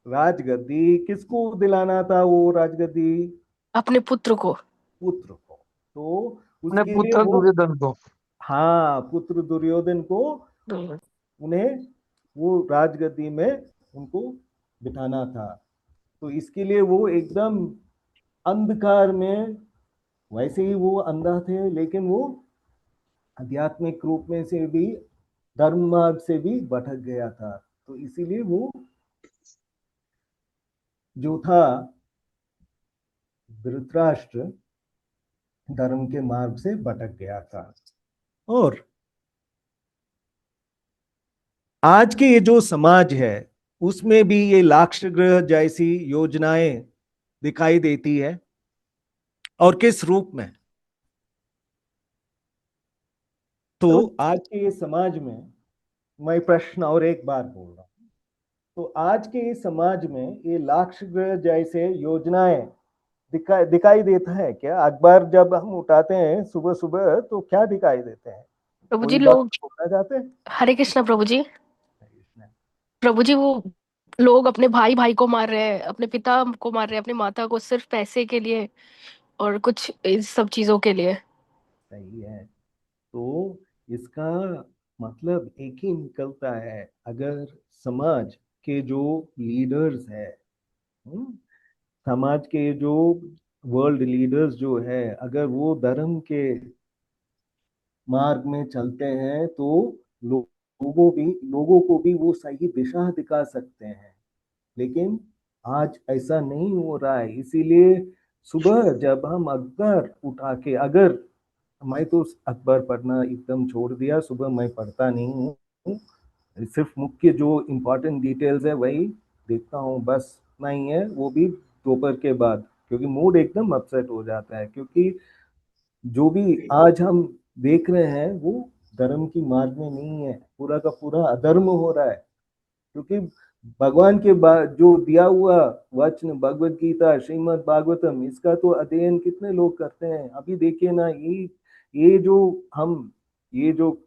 राजगद्दी किसको दिलाना था? वो राजगद्दी अपने पुत्र को। तो अपने उसके लिए पुत्र दुर्योधन को। हाँ, पुत्र दुर्योधन को उन्हें वो राजगद्दी में उनको बिठाना था। तो इसके लिए वो एकदम अंधकार में, वैसे ही वो अंधा थे लेकिन वो आध्यात्मिक रूप में से भी धर्म मार्ग से भी भटक गया था। तो इसीलिए वो जो था धृतराष्ट्र धर्म के मार्ग से भटक गया था। और आज के ये जो समाज है उसमें भी ये लाक्षागृह जैसी योजनाएं दिखाई देती है। और किस रूप में? तो आज के ये समाज में, मैं प्रश्न और एक बार बोल रहा हूं, तो आज के इस समाज में ये लाक्षागृह जैसे योजनाएं दिखाई देता है क्या? अखबार जब हम उठाते हैं सुबह सुबह तो क्या दिखाई देते हैं? प्रभु कोई जी बात लोग, बोलना चाहते हैं? हरे कृष्णा प्रभु जी। प्रभु जी, वो लोग अपने भाई भाई को मार रहे हैं, अपने पिता को मार रहे हैं, अपनी माता को, सिर्फ पैसे के लिए और कुछ इस सब चीजों के लिए। सही है। तो इसका मतलब एक ही निकलता है, अगर समाज के जो लीडर्स है, समाज के जो वर्ल्ड लीडर्स जो है, अगर वो धर्म के मार्ग में चलते हैं तो लोगों को भी वो सही दिशा दिखा सकते हैं। लेकिन आज ऐसा नहीं हो रहा है। इसीलिए सुबह जब हम अखबार उठा के, अगर मैं तो अखबार पढ़ना एकदम छोड़ दिया, सुबह मैं पढ़ता नहीं हूँ, सिर्फ मुख्य जो इम्पोर्टेंट डिटेल्स है वही देखता हूँ, बस इतना ही है, वो भी दोपहर के बाद, क्योंकि मूड एकदम अपसेट हो जाता है। क्योंकि जो भी आज हम देख रहे हैं वो धर्म की मार्ग में नहीं है, पूरा का पूरा अधर्म हो रहा है। क्योंकि भगवान के जो दिया हुआ वचन भगवत गीता, श्रीमद् भागवतम, इसका तो अध्ययन कितने लोग करते हैं? अभी देखिए ना, ये जो हम ये जो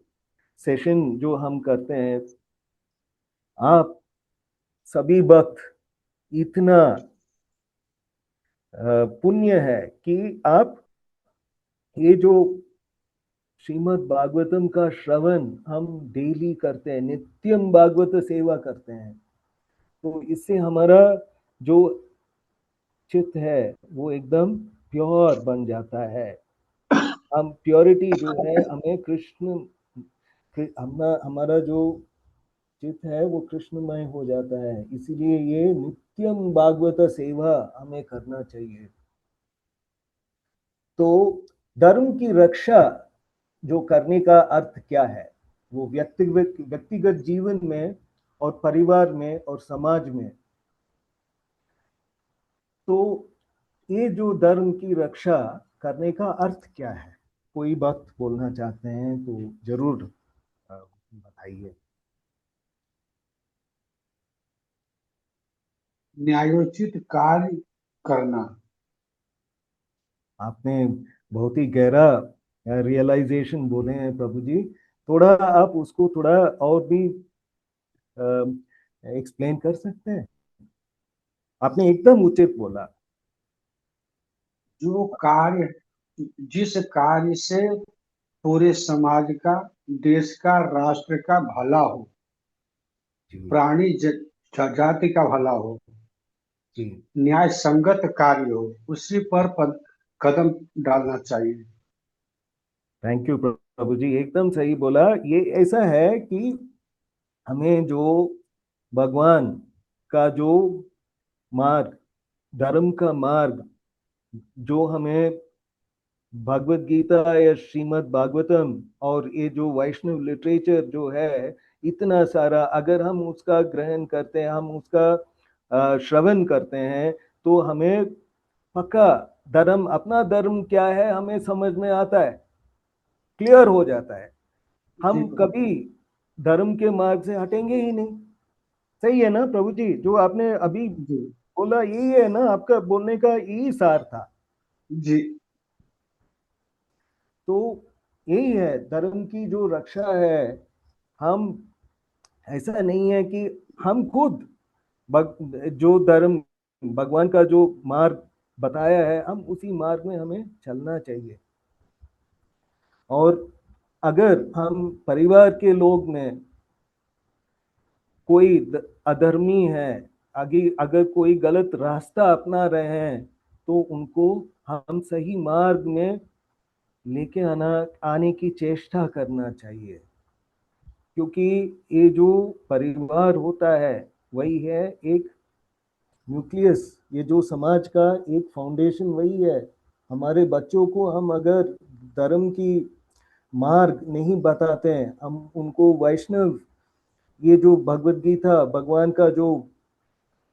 सेशन जो हम करते हैं, आप सभी भक्त इतना पुण्य है कि आप ये जो श्रीमद् भागवतम का श्रवण हम डेली करते हैं, नित्यम भागवत सेवा करते हैं, तो इससे हमारा जो चित्त है वो एकदम प्योर बन जाता है। हम प्योरिटी जो है, हमें हमारा जो चित्त है वो कृष्णमय हो जाता है। इसीलिए ये नित्यम भागवत सेवा हमें करना चाहिए। तो धर्म की रक्षा जो करने का अर्थ क्या है, वो व्यक्तिगत जीवन में और परिवार में और समाज में। तो ये जो धर्म की रक्षा करने का अर्थ क्या है? कोई बात बोलना चाहते हैं तो जरूर बताइए। न्यायोचित कार्य करना। आपने बहुत ही गहरा रियलाइजेशन बोले हैं प्रभु जी। थोड़ा आप उसको थोड़ा और भी एक्सप्लेन कर सकते हैं? आपने एकदम उचित बोला। जो कार्य, जिस कार्य से पूरे समाज का, देश का, राष्ट्र का भला हो, प्राणी जाति का भला हो, न्याय संगत कार्य हो, उसी पर कदम डालना चाहिए। थैंक यू प्रभु जी, एकदम सही बोला। ये ऐसा है कि हमें जो भगवान का जो मार्ग, धर्म का मार्ग जो हमें भगवत गीता या श्रीमद् भागवतम और ये जो वैष्णव लिटरेचर जो है इतना सारा, अगर हम उसका ग्रहण करते हैं, हम उसका श्रवण करते हैं, तो हमें पक्का धर्म, अपना धर्म क्या है हमें समझ में आता है, क्लियर हो जाता है। हम कभी धर्म के मार्ग से हटेंगे ही नहीं। सही है ना प्रभु जी? जो आपने अभी बोला यही है ना, आपका बोलने का यही सार था जी। तो यही है धर्म की जो रक्षा है। हम, ऐसा नहीं है कि हम खुद जो धर्म भगवान का जो मार्ग बताया है, हम उसी मार्ग में हमें चलना चाहिए। और अगर हम परिवार के लोग में कोई अधर्मी है, अगर कोई गलत रास्ता अपना रहे हैं, तो उनको हम सही मार्ग में लेके आने की चेष्टा करना चाहिए। क्योंकि ये जो परिवार होता है वही है एक न्यूक्लियस, ये जो समाज का एक फाउंडेशन वही है। हमारे बच्चों को हम अगर धर्म की मार्ग नहीं बताते हैं, हम उनको वैष्णव, ये जो भगवत गीता भगवान का जो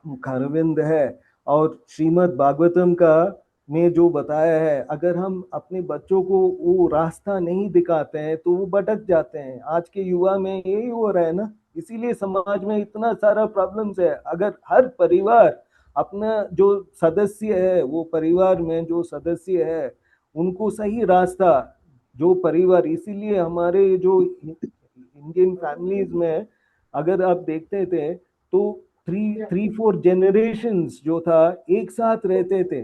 खारविंद है और श्रीमद् भागवतम का में जो बताया है, अगर हम अपने बच्चों को वो रास्ता नहीं दिखाते हैं तो वो भटक जाते हैं। आज के युवा में यही हो रहा है ना, इसीलिए समाज में इतना सारा प्रॉब्लम्स है। अगर हर परिवार अपना जो सदस्य है, वो परिवार में जो सदस्य है उनको सही रास्ता, जो परिवार, इसीलिए हमारे जो इंडियन फैमिलीज में अगर आप देखते थे तो थ्री फोर जनरेशंस जो था एक साथ रहते थे,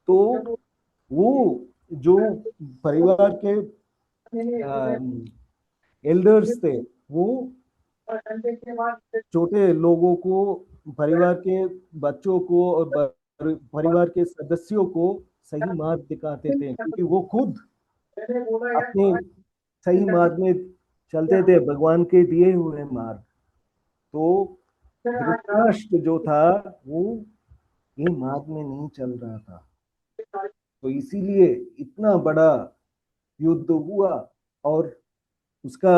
तो वो जो परिवार के एल्डर्स थे वो छोटे लोगों को, परिवार के बच्चों को और परिवार के सदस्यों को सही मार्ग दिखाते थे, क्योंकि वो खुद अपने सही मार्ग में चलते थे, भगवान के दिए हुए मार्ग। तो धृतराष्ट्र जो था वो ये मार्ग में नहीं चल रहा था, तो इसीलिए इतना बड़ा युद्ध हुआ और उसका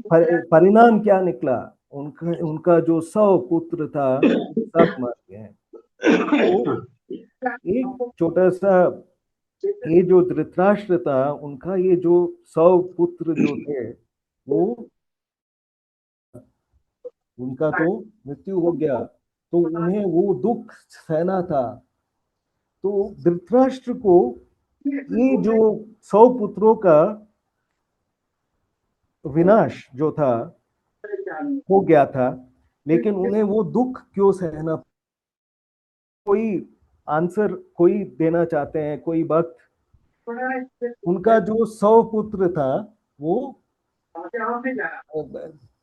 परिणाम क्या निकला, उनका उनका जो 100 पुत्र था सब मर गए। तो एक छोटा सा, ये जो धृतराष्ट्र था उनका ये जो 100 पुत्र जो थे वो उनका तो मृत्यु हो गया, तो उन्हें वो दुख सहना था। तो धृतराष्ट्र को ये जो 100 पुत्रों का विनाश जो था हो गया था, लेकिन उन्हें वो दुख क्यों सहना, कोई आंसर कोई देना चाहते हैं कोई भक्त? उनका जो 100 पुत्र था वो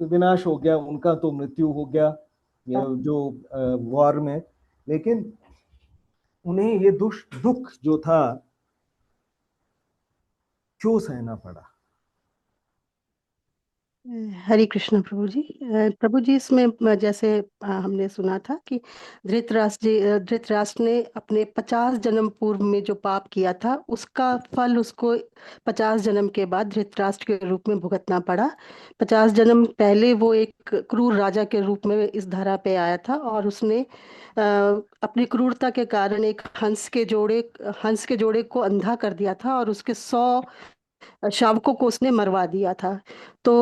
विनाश हो गया, उनका तो मृत्यु हो गया जो वॉर में, लेकिन उन्हें ये दुख जो था क्यों सहना पड़ा? हरे कृष्ण प्रभु जी। प्रभु जी, इसमें जैसे हमने सुना था कि धृतराष्ट्र ने अपने 50 जन्म पूर्व में जो पाप किया था उसका फल उसको 50 जन्म के बाद धृतराष्ट्र के रूप में भुगतना पड़ा। 50 जन्म पहले वो एक क्रूर राजा के रूप में इस धरा पे आया था और उसने अपनी क्रूरता के कारण एक हंस के जोड़े को अंधा कर दिया था और उसके 100 शावकों को उसने मरवा दिया था। तो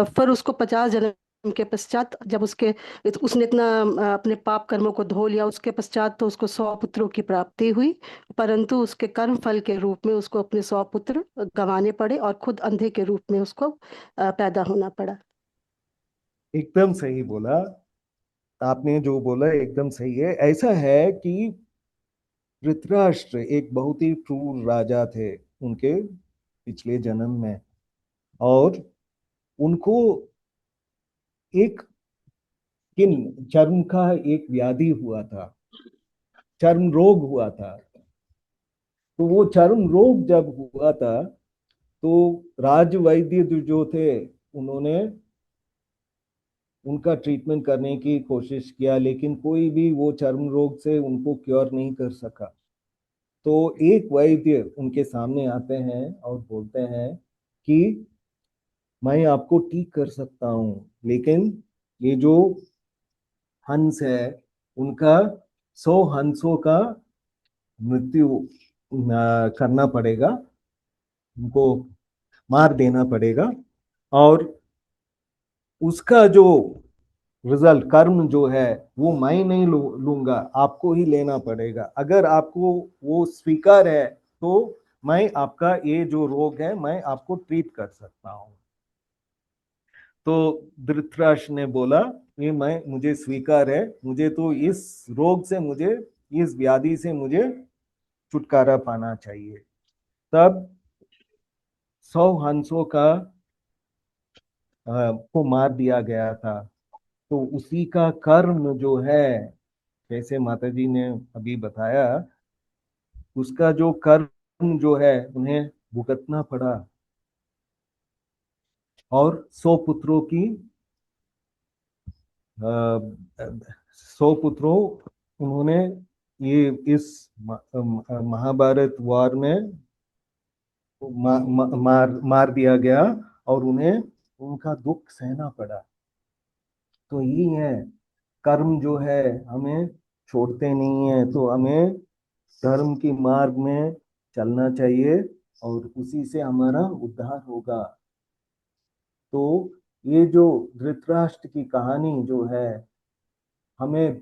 फिर उसको 50 जन्म के पश्चात जब उसने इतना अपने पाप कर्मों को धो लिया, उसके पश्चात तो उसको 100 पुत्रों की प्राप्ति हुई, परंतु उसके कर्म फल के रूप में उसको अपने 100 पुत्र गंवाने पड़े और खुद अंधे के रूप में उसको पैदा होना पड़ा। एकदम सही बोला आपने, जो बोला एकदम सही है। ऐसा है कि धृतराष्ट्र एक बहुत ही क्रूर राजा थे उनके पिछले जन्म में, और उनको एक चर्म का एक व्याधि हुआ था, चर्म रोग हुआ था। तो वो चर्म रोग जब हुआ था तो राज वैद्य जो थे उन्होंने उनका ट्रीटमेंट करने की कोशिश किया, लेकिन कोई भी वो चर्म रोग से उनको क्योर नहीं कर सका। तो एक वैद्य उनके सामने आते हैं और बोलते हैं कि मैं आपको ठीक कर सकता हूँ, लेकिन ये जो हंस है उनका 100 हंसों का मृत्यु करना पड़ेगा, उनको मार देना पड़ेगा, और उसका जो रिजल्ट कर्म जो है वो मैं नहीं लूंगा, आपको ही लेना पड़ेगा। अगर आपको वो स्वीकार है तो मैं आपका ये जो रोग है मैं आपको ट्रीट कर सकता हूँ। तो धृतराष्ट्र ने बोला ये मुझे स्वीकार है, मुझे तो इस रोग से, मुझे इस व्याधि से मुझे छुटकारा पाना चाहिए। तब 100 हंसों का को मार दिया गया था। तो उसी का कर्म जो है, जैसे माता जी ने अभी बताया, उसका जो कर्म जो है उन्हें भुगतना पड़ा। और 100 पुत्रों की 100 पुत्रों उन्होंने ये इस महाभारत वार में मार दिया गया और उन्हें उनका दुख सहना पड़ा। तो यही है, कर्म जो है हमें छोड़ते नहीं है, तो हमें धर्म की मार्ग में चलना चाहिए और उसी से हमारा उद्धार होगा। तो ये जो धृतराष्ट्र की कहानी जो है हमें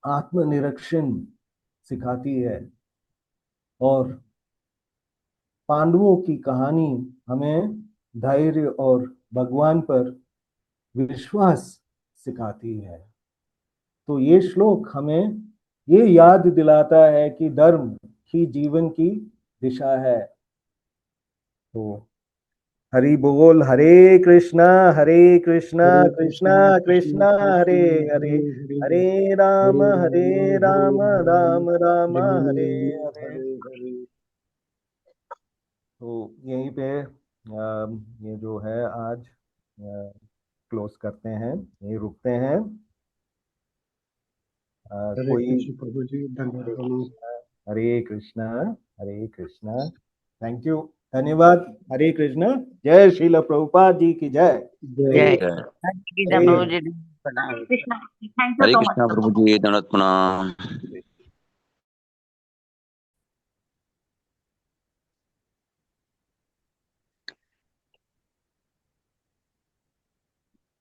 आत्मनिरीक्षण सिखाती है और पांडवों की कहानी हमें धैर्य और भगवान पर विश्वास सिखाती है। तो ये श्लोक हमें ये याद दिलाता है कि धर्म ही जीवन की दिशा है। तो हरि बोल, हरे कृष्णा कृष्णा कृष्णा हरे हरे, हरे राम राम राम हरे हरे। तो यहीं पे ये जो है आज क्लोज करते हैं, यहीं रुकते हैं। कोई प्रभु जी, धन्यवाद। हरे कृष्णा, थैंक यू, धन्यवाद। हरे कृष्णा, जय श्रील प्रभुपाद जी की जय। जय Krishna, thank you Hare so Krishna much. प्रभु जी, दंडवत प्रणाम।